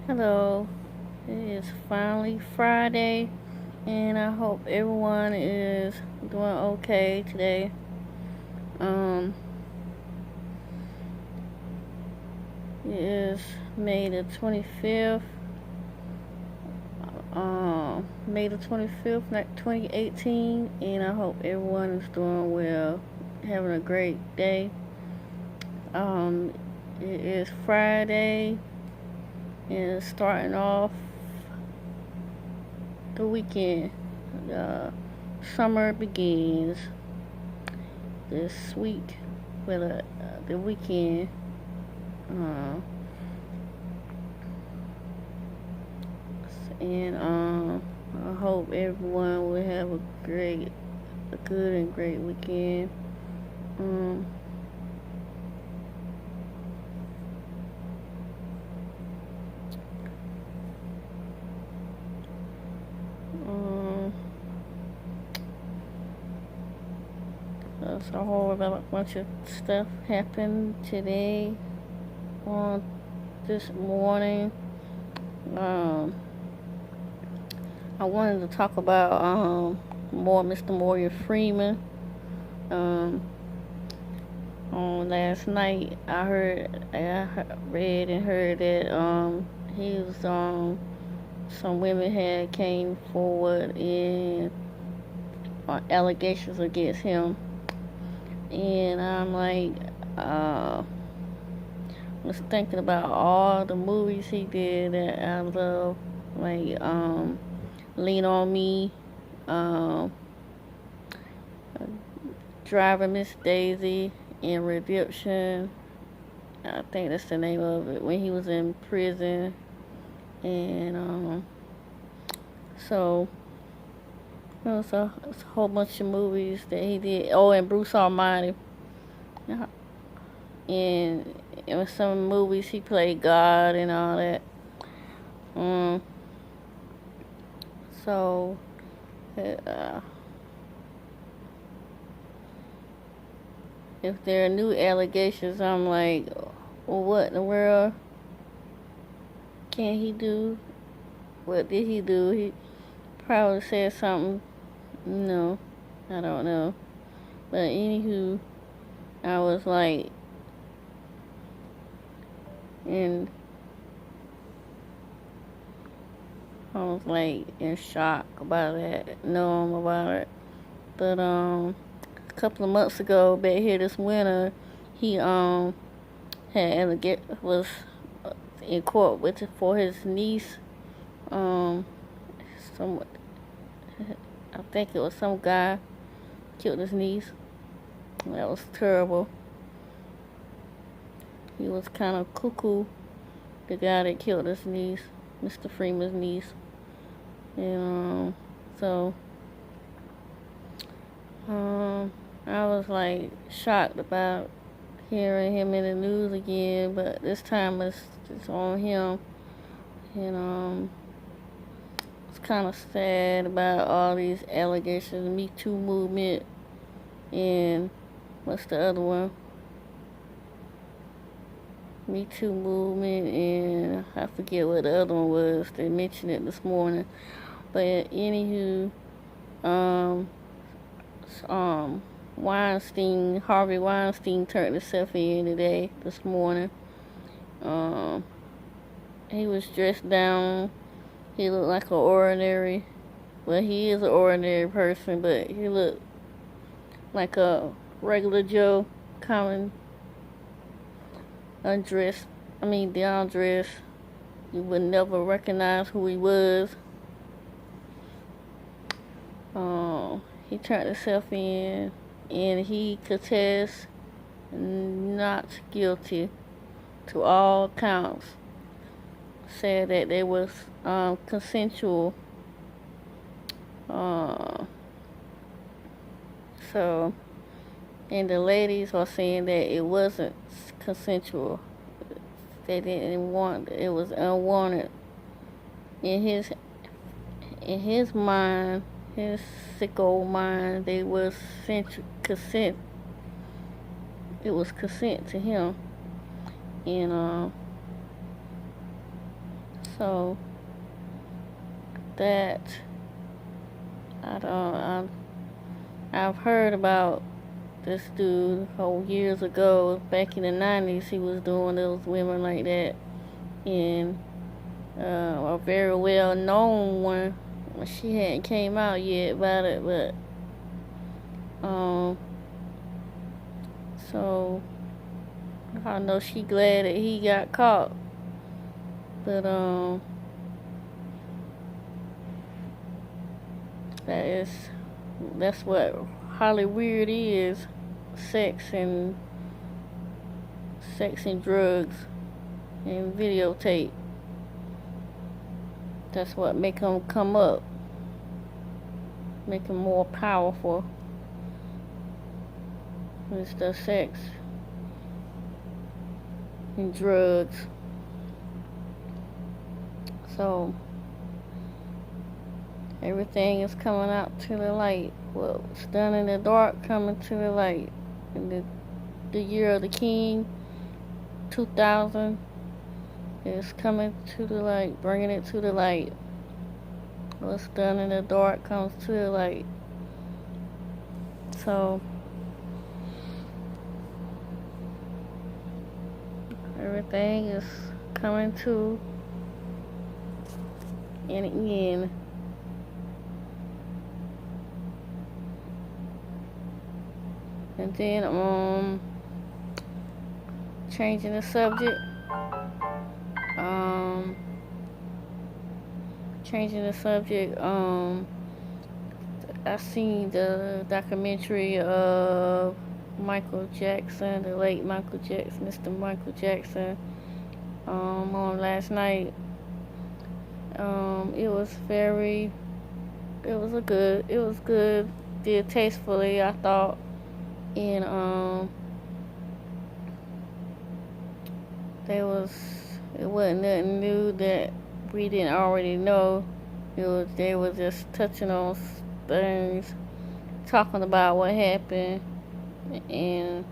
Hello, it is finally Friday, and I hope everyone is doing okay today. Um, it is May the 25th, May the 25th, 2018, and I hope everyone is doing well, having a great day. Um, it is Friday, and starting off the weekend. The summer begins this week with the weekend. Uh, and I hope everyone will have a good and great weekend. Um, um, a whole bunch of stuff happened today on this morning. Um, I wanted to talk about more Mr. Morgan Freeman. Um, on last night, read and heard that he was some women had came forward and allegations against him, and I'm like, was thinking about all the movies he did that I love, like Lean on Me, um, Driving Miss Daisy, and Redemption. I think that's the name of it. When he was in prison, and so it's a whole bunch of movies that he did. Oh, and Bruce Almighty. And in some movies he played God and all that. Um, so uh, if there are new allegations, I'm like, well, what in the world can he do? What did he do? He probably said something. No, I don't know. But anywho, I was like, and I was like in shock about that, knowing about it. But a couple of months ago, back here this winter, he was in court with for his niece. Some I think it was some guy killed his niece. That was terrible. He was kind of cuckoo, the guy that killed his niece, Mr. Freeman's niece. And so I was like shocked about hearing him in the news again, but this time it's on him. And it's kind of sad about all these allegations, Me Too movement, and what's the other one? Me Too movement, and I forget what the other one was. They mentioned it this morning. But anywho, um, Harvey Weinstein turned himself in today, this morning. Um, he was dressed down. He looked like he is an ordinary person, but he looked like a regular Joe, common down dressed. You would never recognize who he was. He turned himself in, and he contests not guilty to all counts. Said that they was consensual. So, and the ladies are saying that it wasn't consensual. They didn't want it was unwanted. In his mind, his sick old mind, they was consent. It was consent to him, and So that I don't. I've heard about this dude years ago, back in the 90s. He was doing those women like that, and a very well known one. She hadn't came out yet about it, but so I know she glad that he got caught, but that's what Hollywood is, sex and drugs and videotape. That's what make them come up, make them more powerful. It's the sex and drugs. So everything is coming out to the light. What's done in the dark coming to the light. In the year of the King, 2000, is coming to the light, bringing it to the light. What's done in the dark comes to the light. So everything is coming to an end. And then changing the subject. I seen the documentary of Michael Jackson, the late Michael Jackson, Mr. Michael Jackson, on last night. It was good, did tastefully, I thought, and it wasn't nothing new that we didn't already know. They were just touching on things, talking about what happened, and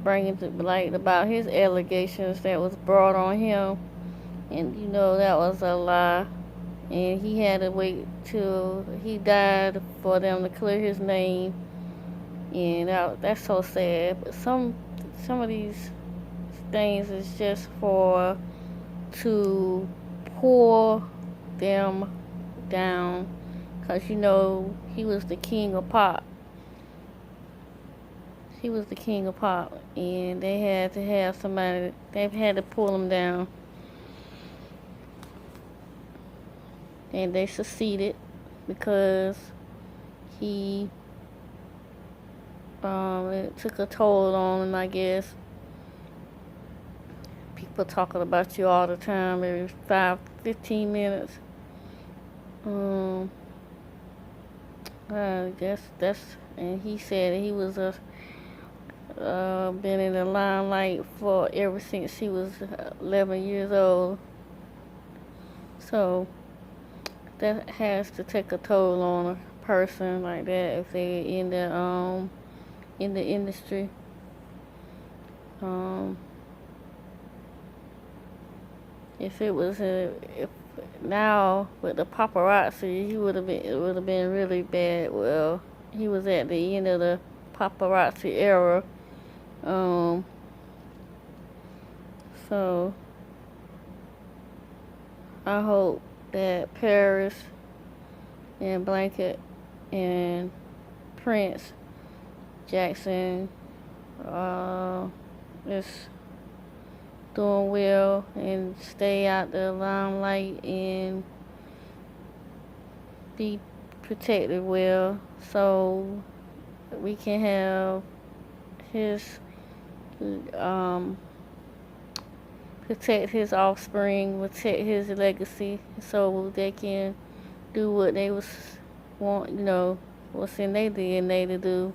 bringing to light about his allegations that was brought on him, and that was a lie, and he had to wait till he died for them to clear his name, and that's so sad. But some of these things is just to pull them down, because he was the king of pop. He was the king of pop, and they had to have somebody. They've had to pull him down, and they succeeded because it took a toll on him, I guess. People talking about you all the time, every 15 minutes. I guess and he said that he was been in the limelight for ever since he was 11 years old. So that has to take a toll on a person like that if they're in the industry. If now with the paparazzi, it would have been really bad. Well, he was at the end of the paparazzi era. So I hope that Paris and Blanket and Prince Jackson is doing well and stay out the limelight and be protected well, so we can have his protect his offspring, protect his legacy, so they can do what they want, what's in their DNA to do.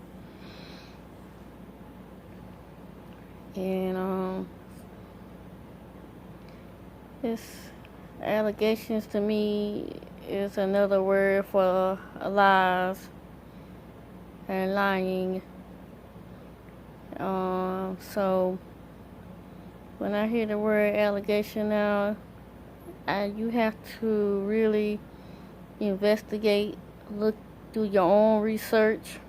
And this allegations to me is another word for lies and lying. So when I hear the word allegation now, You have to really investigate, look, do your own research.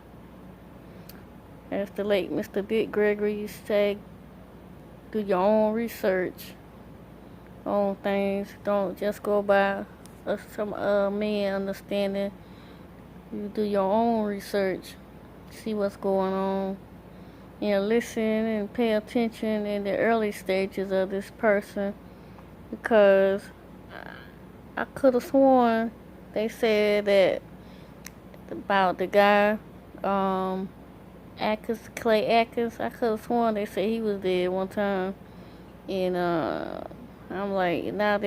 As the late Mr. Dick Gregory used to say, do your own research on things. Don't just go by some man understanding. You do your own research, see what's going on, and listen and pay attention in the early stages of this person, because I could have sworn they said that about the guy, Clay Atkins. I could have sworn they said he was dead one time, and I'm like, now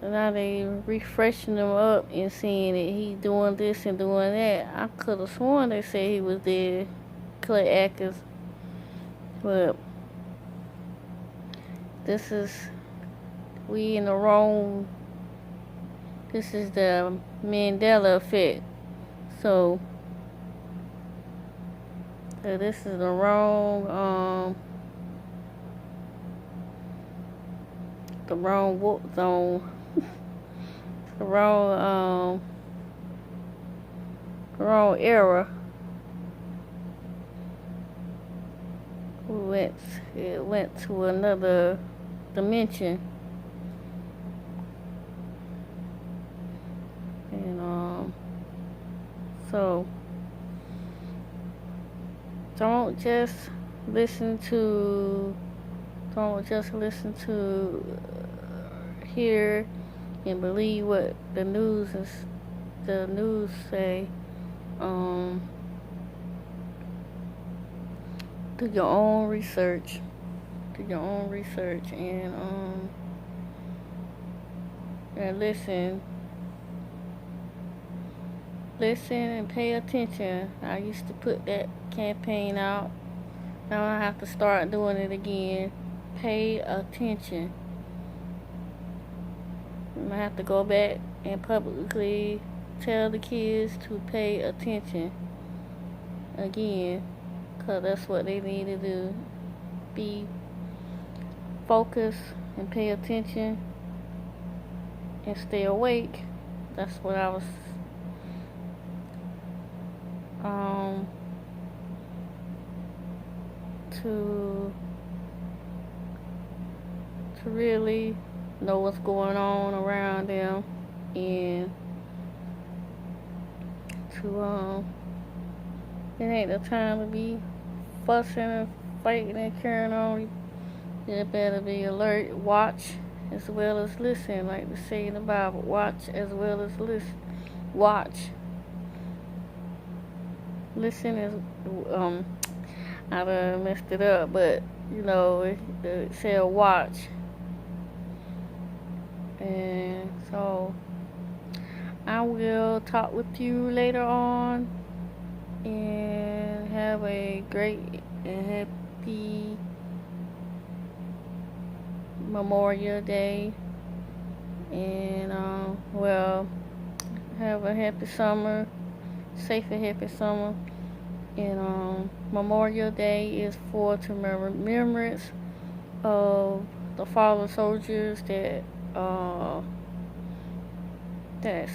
now they refreshing him up and seeing that he doing this and doing that. I could have sworn they said he was dead, Clay Atkins, but this is we in the wrong. This is the Mandela effect. So this is the wrong warp zone. the wrong era. It went to another dimension. And so don't just listen to hear and believe what the news say. Do your own research. And listen and pay attention. I used to put that campaign out. Now I have to start doing it again. Pay attention. I have to go back and publicly tell the kids to pay attention again, because that's what they need to do. Be focused and pay attention and stay awake. That's what I was to really know what's going on around them, and to it ain't the time to be fussing and fighting and carrying on. You better be alert, watch as well as listen, like they say in the Bible. Watch as well as listen. Watch. Listen is I done messed it up, but it said watch. And so I will talk with you later on, and have a great and happy Memorial Day, and have a happy summer, safe and happy summer. And Memorial Day is for to remembrance of the fallen soldiers that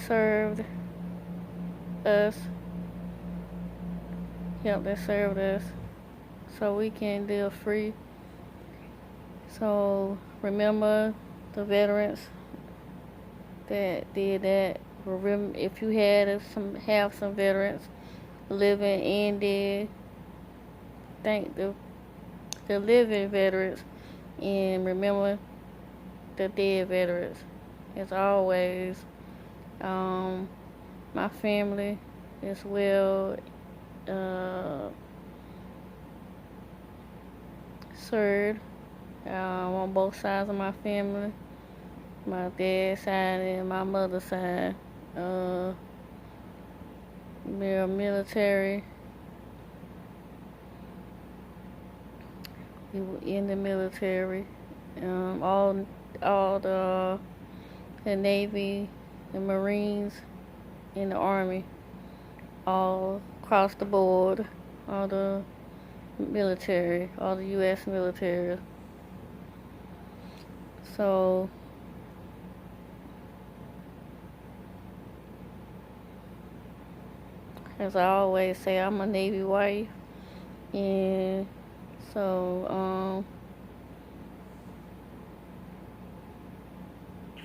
served us. That served us so we can live free. So remember the veterans that did that. If you have some veterans living and dead, thank the living veterans, and remember the dead veterans. As always, my family as well served on both sides of my family, my dad's side and my mother's side. They're military. In the military, all the Navy, the Marines, and the Army, all across the board, all the military, all the U.S. military. So, as I always say, I'm a Navy wife, and so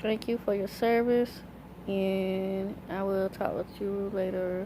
thank you for your service, and I will talk with you later.